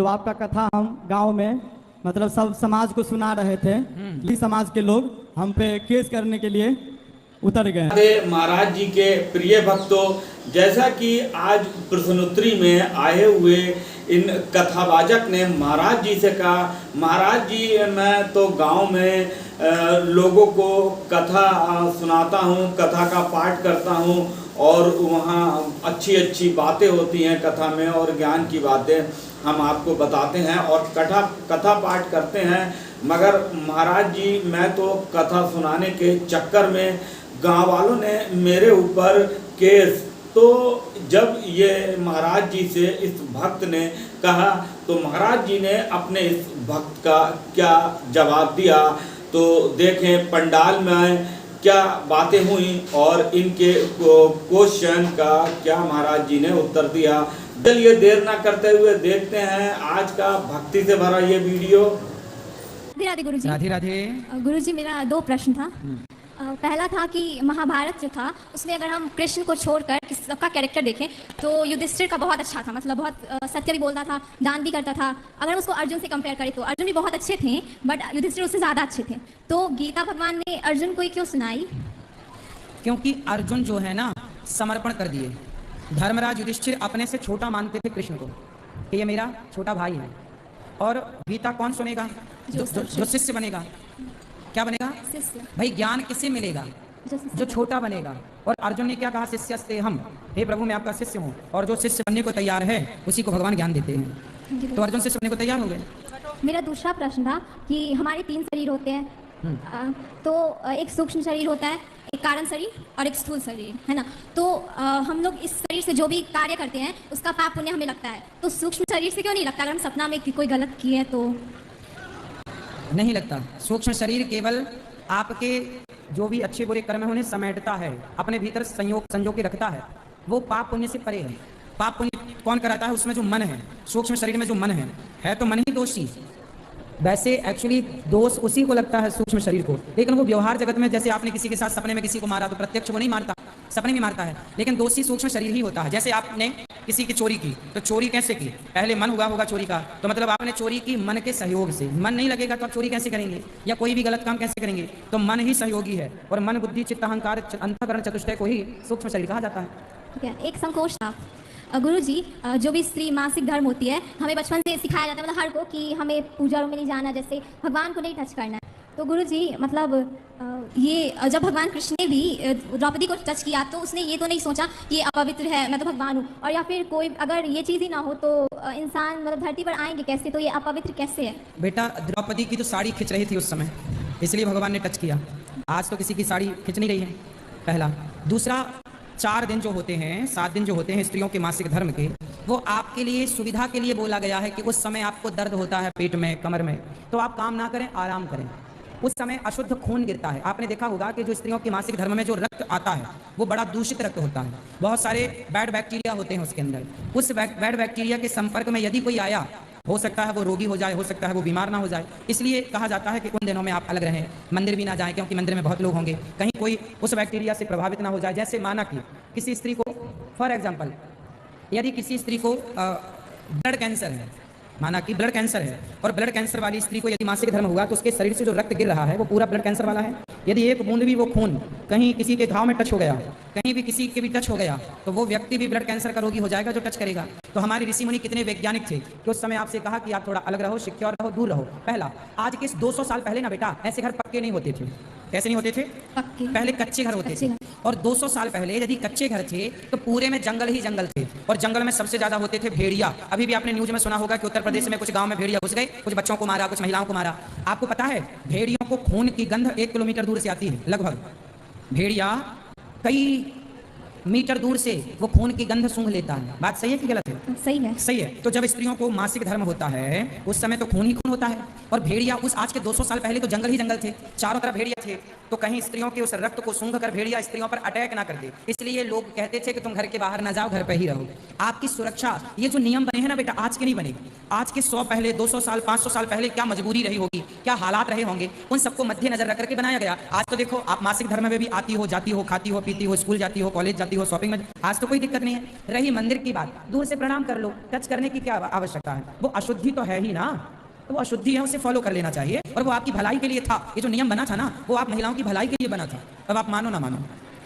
आपका कथा हम गांव में मतलब सब समाज को सुना रहे थे। ये समाज के लोग हम पे केस करने के लिए उतर गए। अरे महाराज जी के प्रिय भक्तों, जैसा कि आज प्रश्नोत्तरी में आए हुए इन कथावाचक ने महाराज जी से कहा, महाराज जी मैं तो गांव में लोगों को कथा सुनाता हूं, कथा का पाठ करता हूं और वहां अच्छी अच्छी बातें होती हैं कथा में और ज्ञान की बातें हम आपको बताते हैं और कथा पाठ करते हैं। मगर महाराज जी मैं तो कथा सुनाने के चक्कर में गांव वालों ने मेरे ऊपर केस। तो जब ये महाराज जी से इस भक्त ने कहा तो महाराज जी ने अपने इस भक्त का क्या जवाब दिया, तो देखें पंडाल में क्या बातें हुई और इनके क्वेश्चन का क्या महाराज जी ने उत्तर दिया। चलिए देर ना करते हुए देखते हैं आज का भक्ति से भरा ये वीडियो। राधे राधे गुरुजी। राधे राधे गुरुजी, मेरा दो प्रश्न था। पहला था कि महाभारत जो था उसमें अगर हम कृष्ण को छोड़कर सबका कैरेक्टर देखें तो युधिष्ठिर का बहुत अच्छा था, मतलब बहुत सत्य भी बोलता था, दान भी करता था। अगर हम उसको अर्जुन से कंपेयर करें तो अर्जुन भी बहुत अच्छे थे बट युधिष्ठिर उससे ज़्यादा अच्छे थे। तो गीता भगवान ने अर्जुन को ही क्यों सुनाई? क्योंकि अर्जुन जो है ना समर्पण कर दिए। धर्मराज युधिष्ठिर अपने से छोटा मानते थे कृष्ण को कि ये मेरा छोटा भाई है। और गीता कौन सुनेगा? जो शिष्य बनेगा। क्या बनेगा? शिष्य। भाई ज्ञान किसे मिलेगा? जो छोटा बनेगा। और अर्जुन ने क्या कहा? शिष्यस्ते हम, हे प्रभु मैं आपका शिष्य हूँ। और जो शिष्य बनने को तैयार है उसी को भगवान ज्ञान देते हैं। तो अर्जुन शिष्य बनने को तैयार हो गए। मेरा दूसरा प्रश्न था कि हमारे 3 शरीर होते हैं, तो एक सूक्ष्म शरीर होता है, एक कारण शरीर और एक स्थूल शरीर, है ना। तो हम लोग इस शरीर से जो भी कार्य करते हैं उसका पाप पुण्य हमें लगता है, तो सूक्ष्म शरीर से क्यों नहीं लगता? अगर हम सपना में कोई गलत किए तो नहीं लगता। सूक्ष्म शरीर केवल आपके जो भी अच्छे बुरे कर्म है उन्हें समेटता है, अपने भीतर संजो के रखता है। वो पाप पुण्य से परे है। पाप पुण्य कौन कराता है? उसमें जो मन है, सूक्ष्म शरीर में जो मन है तो मन ही दोषी। वैसे एक्चुअली दोष उसी को लगता है, सूक्ष्म शरीर को। लेकिन वो व्यवहार जगत में, जैसे आपने किसी के साथ सपने में किसी को मारा तो प्रत्यक्ष वो नहीं मारता, सपने में मारता है। लेकिन दोषी सूक्ष्म शरीर ही होता है। जैसे आपने किसी की चोरी की तो चोरी कैसे की? पहले मन हुआ होगा चोरी का, तो मतलब आपने चोरी की मन के सहयोग से। मन नहीं लगेगा तो आप चोरी कैसे करेंगे या कोई भी गलत काम कैसे करेंगे? तो मन ही सहयोगी है। और मन बुद्धि चित्त अहंकार अंतःकरण चतुष्टय को ही सूक्ष्म शरीर कहा जाता है। ठीक है। एक संकोच था गुरुजी, जो भी स्त्री मासिक धर्म होती है हमें बचपन से सिखाया जाता है, मतलब हर को, कि हमें पूजा में नहीं जाना, जैसे भगवान को नहीं टच करना है। तो गुरुजी मतलब ये जब भगवान कृष्ण ने भी द्रौपदी को टच किया तो उसने ये तो नहीं सोचा कि ये अपवित्र है, मैं तो भगवान हूँ। और या फिर कोई अगर ये चीज़ ही ना हो तो इंसान मतलब धरती पर आएंगे कैसे? तो ये अपवित्र कैसे है? बेटा द्रौपदी की तो साड़ी खिंच रही थी उस समय, इसलिए भगवान ने टच किया। आज तो किसी की साड़ी खिंच नहीं रही है, पहला। दूसरा, 4 दिन जो होते हैं, 7 दिन जो होते हैं स्त्रियों के मासिक धर्म के, वो आपके लिए सुविधा के लिए बोला गया है कि उस समय आपको दर्द होता है पेट में, कमर में, तो आप काम ना करें, आराम करें। उस समय अशुद्ध खून गिरता है। आपने देखा होगा कि जो स्त्रियों के मासिक धर्म में जो रक्त आता है वो बड़ा दूषित रक्त होता है। बहुत सारे बैड बैक्टीरिया होते हैं उसके अंदर। उस बैड बैक्टीरिया के संपर्क में यदि कोई आया, हो सकता है वो रोगी हो जाए, हो सकता है वो बीमार ना हो जाए। इसलिए कहा जाता है कि उन दिनों में आप अलग रहें, मंदिर भी ना जाएं, क्योंकि मंदिर में बहुत लोग होंगे, कहीं कोई उस बैक्टीरिया से प्रभावित ना हो जाए। जैसे माना कि किसी स्त्री को, फॉर एग्जाम्पल, यदि किसी स्त्री को ब्लड कैंसर है, माना कि ब्लड कैंसर है, और ब्लड कैंसर वाली स्त्री को यदि मासिक धर्म हुआ तो उसके शरीर से जो रक्त गिर रहा है वो पूरा ब्लड कैंसर वाला है। यदि एक बूंद भी वो खून कहीं किसी के घाव में टच हो गया, कहीं भी किसी के भी टच हो गया, तो वो व्यक्ति भी ब्लड कैंसर का रोगी हो जाएगा जो टच करेगा। तो हमारे ऋषि मुनि कितने वैज्ञानिक थे कि उस समय आपसे कहा कि आप थोड़ा अलग रहो, सिक्योर रहो, दूर रहो। पहला, आज के 200 साल पहले ना बेटा ऐसे घर पक्के नहीं होते थे। कैसे नहीं होते थे? पहले कच्चे घर होते थे। और 200 साल पहले यदि कच्चे घर थे तो पूरे में जंगल ही जंगल थे, और जंगल में सबसे ज्यादा होते थे भेड़िया। अभी भी आपने न्यूज में सुना होगा कि उत्तर प्रदेश में कुछ गांव में भेड़िया घुस गए, कुछ बच्चों को मारा, कुछ महिलाओं को मारा। आपको पता है भेड़ियों को खून की गंध 1 किलोमीटर दूर से आती है लगभग। भेड़िया कई मीटर दूर से वो खून की गंध सूंघ लेता है। बात सही है कि गलत है? सही है। सही है। तो जब स्त्रियों को मासिक धर्म होता है उस समय तो खून ही खून होता है। और भेड़िया उस आज के 200 साल पहले तो जंगल ही जंगल थे, चारों तरफ भेड़िया थे। तो कहीं स्त्रियों के उस रक्त को सूंघ कर भेड़िया स्त्रियों पर अटैक ना कर दे। इसलिए लोग कहते थे कि तुम घर के बाहर ना जाओ, घर पे ही रहो। आपकी सुरक्षा, ये जो नियम बने हैं ना बेटा, आज के नहीं बने। आज के 100 पहले, 200 साल, 500 साल पहले क्या मजबूरी रही होगी, क्या हालात रहे होंगे, उन सबको मद्देनजर रख करके बनाया गया। आज तो देखो, आप मासिक धर्म में भी आती हो, जाती हो, खाती हो, पीती हो, स्कूल जाती हो, कॉलेज जाती हो, शॉपिंग में, आज तो कोई दिक्कत नहीं है। रही मंदिर की बात, दूर से प्रणाम कर लो, टच करने की क्या आवश्यकता है? वो अशुद्धि तो है ही ना, तो वो अशुद्धि है, उसे फॉलो कर लेना चाहिए। और वो आपकी भलाई के लिए था, ये जो नियम बना था ना, वो आप महिलाओं की भलाई के लिए बना था। अब आप मानो ना मानो।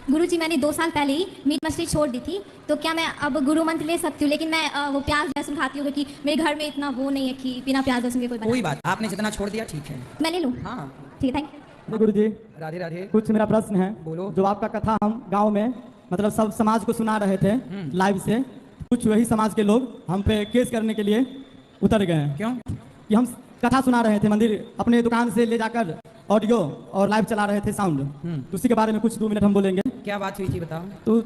गुरुजी, मैंने 2 साल पहले ही मीट मछली छोड़ दी थी, तो क्या मैं अब गुरु मंत्र ले सकती हूँ? लेकिन मैं वो प्याज लहसुन खाती हूँ, क्योंकि मेरे घर में इतना वो नहीं है कि बिना प्याज लहसुन के कोई कोई बात, आपने जितना छोड़ दिया ठीक है। मैं ले लूँ? हाँ ठीक है, थैंक यू। गुरु जी, राधे राधे। कुछ मेरा प्रश्न है। बोलो। जो आपका कथा हम गांव में मतलब सब समाज को सुना रहे थे लाइव से, कुछ वही समाज के लोग हम पे केस करने के लिए उतर गए हैं। क्यों? कि हम कथा सुना रहे थे मंदिर, अपने दुकान से ले जाकर ऑडियो और लाइव चला रहे थे साउंड, तो उसी के बारे में कुछ 2 मिनट हम बोलेंगे। क्या बात हुई थी बताओ। तो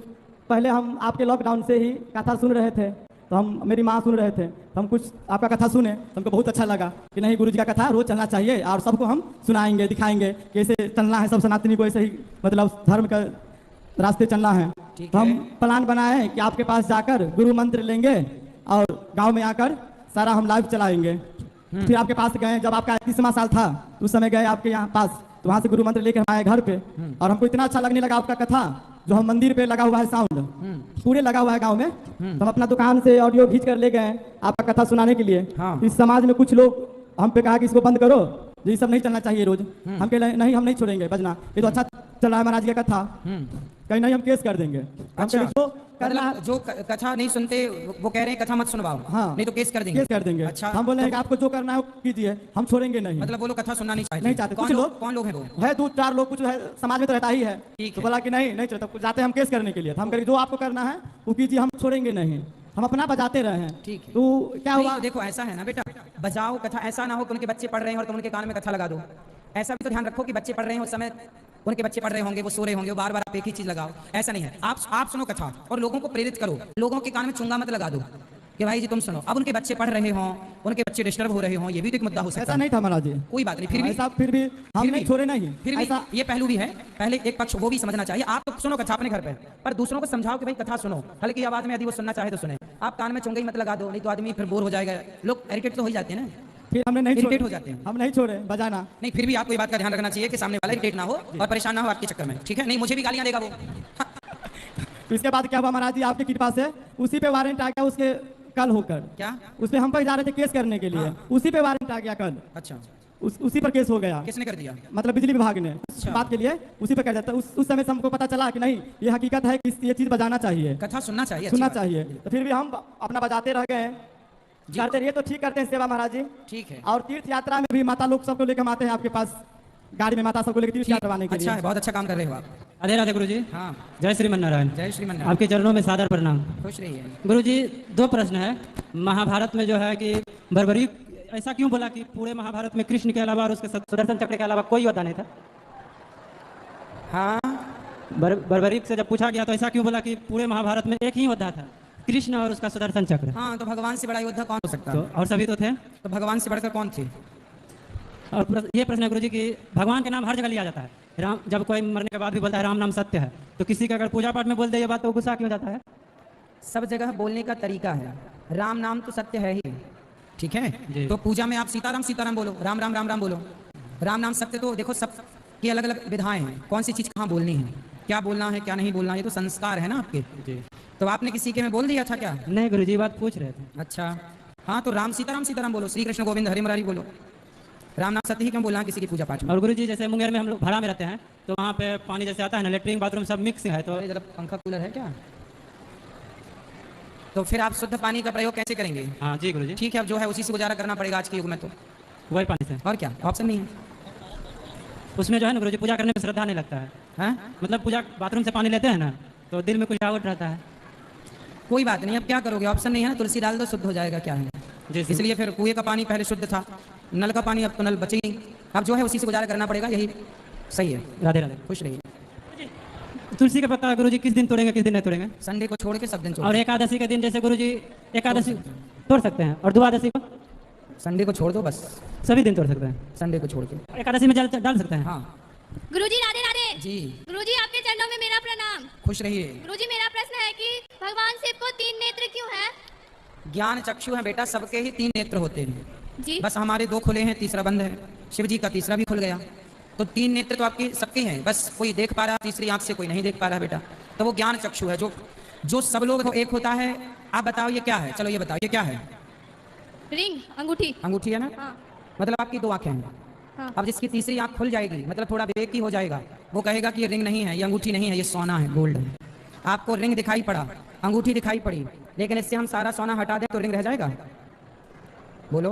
पहले हम आपके लॉकडाउन से ही कथा सुन रहे थे, तो हम मेरी माँ सुन रहे थे, तो हम कुछ आपका कथा सुने, तो हमको बहुत अच्छा लगा कि नहीं, गुरु जी का कथा रोज चलना चाहिए और सबको हम सुनाएंगे, दिखाएंगे कैसे चलना है, सब सनातनी को ऐसे ही मतलब धर्म का रास्ते चलना है। तो हम प्लान बनाए कि आपके पास जाकर गुरु मंत्र लेंगे और गांव में आकर सारा हम लाइव चलाएंगे। फिर आपके पास गए, जब आपका 30वां साल था उस समय गए आपके यहाँ पास, तो वहाँ से गुरु मंत्र लेकर हम आए घर पे, और हमको इतना अच्छा लगने लगा आपका कथा, जो हम मंदिर पे लगा हुआ है साउंड पूरे लगा हुआ है गांव में, तो हम अपना दुकान से ऑडियो खींच कर ले गए आपका कथा सुनाने के लिए। हाँ। इस समाज में कुछ लोग हम पे कहा कि इसको बंद करो, ये सब नहीं चलना चाहिए रोज। हम कह नहीं, हम नहीं छोड़ेंगे बजना, ये तो अच्छा चल रहा है महाराज जी का कथा, कहीं नहीं हम केस कर देंगे। अच्छा, तो करना मतलब जो कथा नहीं सुनते वो कह रहे हैं कथा मत सुनवाओ, हाँ, नहीं तो केस कर देंगे। केस कर देंगे। अच्छा, हम बोले हैं कि आपको जो करना है वो कीजिए, हम छोड़ेंगे नहीं। मतलब वो लोग कथा सुनना नहीं चाहते? नहीं चाहते। कुछ लोग, कौन लोग हैं वो? है 2-4 लोग, कुछ है समाज में तो रहता ही है। तो बोला कि नहीं चलता, जाते हम केस करने के लिए। हम करें जो आपको करना है वो कीजिए, हम छोड़ेंगे नहीं, हम अपना बजाते रहे हैं। ठीक है। तो क्या हुआ, देखो ऐसा है ना बेटा, बजाओ कथा, ऐसा ना हो कि उनके बच्चे पढ़ रहे हैं और तुम उनके कान में कथा लगा दो। ऐसा भी तो ध्यान रखो कि बच्चे पढ़ रहे हैं उस समय, उनके बच्चे पढ़ रहे होंगे, वो सो रहे होंगे, बार बार आप एक ही चीज लगाओ, ऐसा नहीं है। आप सुनो कथा और लोगों को प्रेरित करो, लोगों के कान में चुंगा मत लगा दो कि भाई जी तुम सुनो। अब उनके बच्चे पढ़ रहे हों, उनके बच्चे डिस्टर्ब हो रहे हों, ये भी तो एक मुद्दा हो सकता है। ऐसा नहीं था महाराज जी, कोई बात नहीं, फिर भी हम नहीं छोड़े नहीं। फिर भी ये पहलू भी है, पहले एक पक्ष वो भी समझना चाहिए। आप तो सुनो कथा अपने घर पे, पर दूसरों को समझाओ कि भाई कथा सुनो हल्की आवाज में, यदि वो सुनना चाहे तो सुने। आप कान में चुंगा ही मत लगा दो, नहीं तो आदमी फिर बोर हो जाएगा, लोग इरिटेट तो हो ही जाते हैं ना, फिर हमने नहीं इरिटेट हो जाते हैं। हम नहीं छोड़े बजाना। नहीं, फिर भी आपको ये बात का ध्यान रखना चाहिए कि सामने वाला इरिटेट ना हो और परेशान ना हो आपके चक्कर में, ठीक है? नहीं मुझे भी गालियां देगा वो। तो इसके बाद क्या हुआ महाराज जी, आपकी कृपा से उसी पे वारंट आ गया, उसके कल होकर क्या उस पे हम पर जा रहे थे केस करने के लिए, उसी पे वारंट आ गया कल। अच्छा, उसी पर केस हो गया। किसने कर दिया? मतलब बिजली विभाग ने बात के लिए उसी पे कर देता। उस समय से हमको पता चला कि नहीं, ये हकीकत है कि ये चीज बजाना चाहिए, कथा सुनना चाहिए, सुनना अच्छी बात। चाहिए। तो फिर भी हम अपना बजाते रह गए, करते रहिए, तो ठीक करते हैं सेवा महाराज जी। ठीक है, और तीर्थ यात्रा में भी माता लोग सबको लेकर हम आते हैं आपके पास, गाड़ी में माता सबको लेकर तीर्थ यात्रा करवाने के लिए। अच्छा है, बहुत अच्छा काम कर रहे हो आप। राधे राधे गुरु जी। हाँ, जय श्रीमन नारायण। जय श्रीमन। आपके चरणों में सादर प्रणाम। खुश रहिए। गुरु जी, 2 प्रश्न है। महाभारत में जो है कि बर्बरी ऐसा क्यों बोला कि पूरे महाभारत में कृष्ण के अलावा और उसके सुदर्शन चक्र के अलावा कोई योद्धा नहीं था? हाँ, बर्बरीक से जब पूछा गया तो ऐसा क्यों बोला कि पूरे महाभारत में एक ही योद्धा था, कृष्ण और उसका सुदर्शन चक्र? हाँ, तो भगवान से बड़ा योद्धा कौन हो सकता तो है? और सभी तो थे। तो भगवान से बढ़कर कौन थे? और ये प्रश्न है गुरु जी कि भगवान के नाम हर जगह लिया जाता है। राम, जब कोई मरने के बाद भी बोलता है राम नाम सत्य है, तो किसी का अगर पूजा पाठ में बोल दे ये बात तो गुस्सा क्यों जाता है? सब जगह बोलने का तरीका है, राम नाम तो सत्य है ही, ठीक है? जी। तो पूजा में आप सीताराम सीताराम बोलो, राम राम राम राम बोलो। राम नाम सत्य, तो देखो सब की अलग अलग विधाएं हैं, कौन सी चीज़ कहाँ बोलनी है, क्या बोलना है क्या नहीं बोलना है, ये तो संस्कार है ना आपके। जी। तो आपने किसी के में बोल दिया था क्या? नहीं गुरु जी, बात पूछ रहे थे। अच्छा, हाँ, तो राम सीताराम बोलो, श्री कृष्ण गोविंद हरि मुरारी बोलो। राम नाम सत्य ही क्यों बोलना है किसी की पूजा पाठ में? और गुरु जी, जैसे मुंगेर में हम लोग भाड़ा में रहते हैं, तो वहाँ पे पानी जैसे आता है ना, लेटरिन बाथरूम सब मिक्स है, तो जरा पंखा कूलर है क्या? तो फिर आप शुद्ध पानी का प्रयोग कैसे करेंगे? हाँ जी गुरु जी। ठीक है, अब जो है उसी से गुजारा करना पड़ेगा आज के युग में, तो वही पानी से। और क्या, ऑप्शन नहीं है। उसमें जो है ना गुरु जी, पूजा करने में श्रद्धा नहीं लगता है। हाँ, मतलब पूजा बाथरूम से पानी लेते हैं ना, तो दिल में कुछ डाउट रहता है। कोई बात नहीं, अब क्या करोगे, ऑप्शन नहीं है ना, तुलसी डाल दो शुद्ध हो जाएगा, क्या है। जी, इसलिए फिर कुएं का पानी पहले शुद्ध था, नल का पानी अब तो नल बचे ही, अब जो है उसी से गुजारा करना पड़ेगा, यही सही है। राधे राधे। खुश रहिए। तुलसी का पत्ता गुरु जी किस दिन तोड़ेंगे, किस दिन नहीं तोड़ेंगे? संडे को छोड़ के सब दिन छोड़। और एकादशी के दिन जैसे गुरु जी एकादशी तोड़ सकते हैं, और द्वादशी को? संडे को छोड़ दो बस, सभी दिन तोड़ सकते हैं। संडे को छोड़ के। एकादशी में जल डाल सकते हैं? हाँ, गुरुजी राधे राधे। जी गुरुजी आपके चरणों में मेरा प्रणाम। खुश रहिए। गुरुजी मेरा प्रश्न है कि भगवान शिव को 3 नेत्र क्यों है? ज्ञान चक्षु है बेटा, सबके ही 3 नेत्र होते हैं। जी बस हमारे 2 खुले हैं, तीसरा बंद है। शिव जी का तीसरा भी खुल गया, तो 3 नेत्र तो आपके सबके हैं, बस कोई देख पा रहा, तीसरी आंख से कोई नहीं देख पा रहा बेटा। तो वो ज्ञान चक्षु है, जो सब लोग एक होता है। आप बताओ ये क्या है? चलो ये बताओ ये क्या है? रिंग, अंगूठी। अंगूठी है ना? हाँ मतलब आपकी 2 आंखें हैं। हाँ। अब जिसकी तीसरी आंख खुल जाएगी, मतलब थोड़ा विवेक की हो जाएगा, वो कहेगा कि ये रिंग नहीं है, ये अंगूठी नहीं है, ये सोना है, गोल्ड है। आपको रिंग दिखाई पड़ा, अंगूठी दिखाई पड़ी, लेकिन इससे हम सारा सोना हटा दें तो रिंग रह जाएगा? बोलो।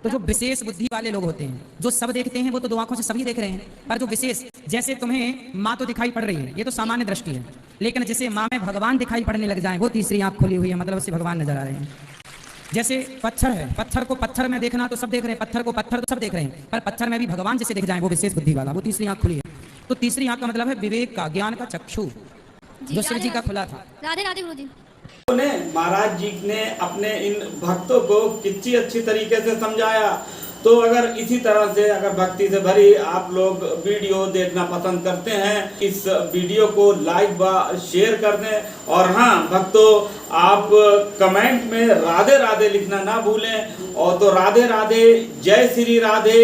तो जो विशेष बुद्धि वाले लोग होते हैं, जो सब देखते हैं, वो तो 2 आंखों से सभी देख रहे हैं, पर जो विशेष, जैसे तुम्हें माँ तो दिखाई पड़ रही है, ये तो सामान्य दृष्टि है, लेकिन जिसे माँ में भगवान दिखाई पड़ने लग जाए, वो तीसरी आंख खुली हुई है, मतलब उससे भगवान नजर आ रहे हैं। जैसे पत्थर है, पत्थर को पत्थर में देखना तो सब देख रहे हैं, पत्थर को पत्थर तो सब देख रहे हैं, पर पत्थर में भी भगवान जिसे दिख जाए, वो विशेष बुद्धि वाला, वो तीसरी आंख खुली है। तो तीसरी आंख का मतलब है विवेक का, ज्ञान का चक्षु, जो शिव जी का खुला था। राधे राधे गुरुजी। ने महाराज जी ने अपने इन भक्तों को कितनी अच्छी तरीके से समझाया। तो अगर इसी तरह से अगर भक्ति से भरी आप लोग वीडियो देखना पसंद करते हैं, इस वीडियो को लाइक व शेयर कर दें। और हाँ भक्तों, आप कमेंट में राधे राधे लिखना ना भूलें। और तो राधे राधे, जय श्री राधे।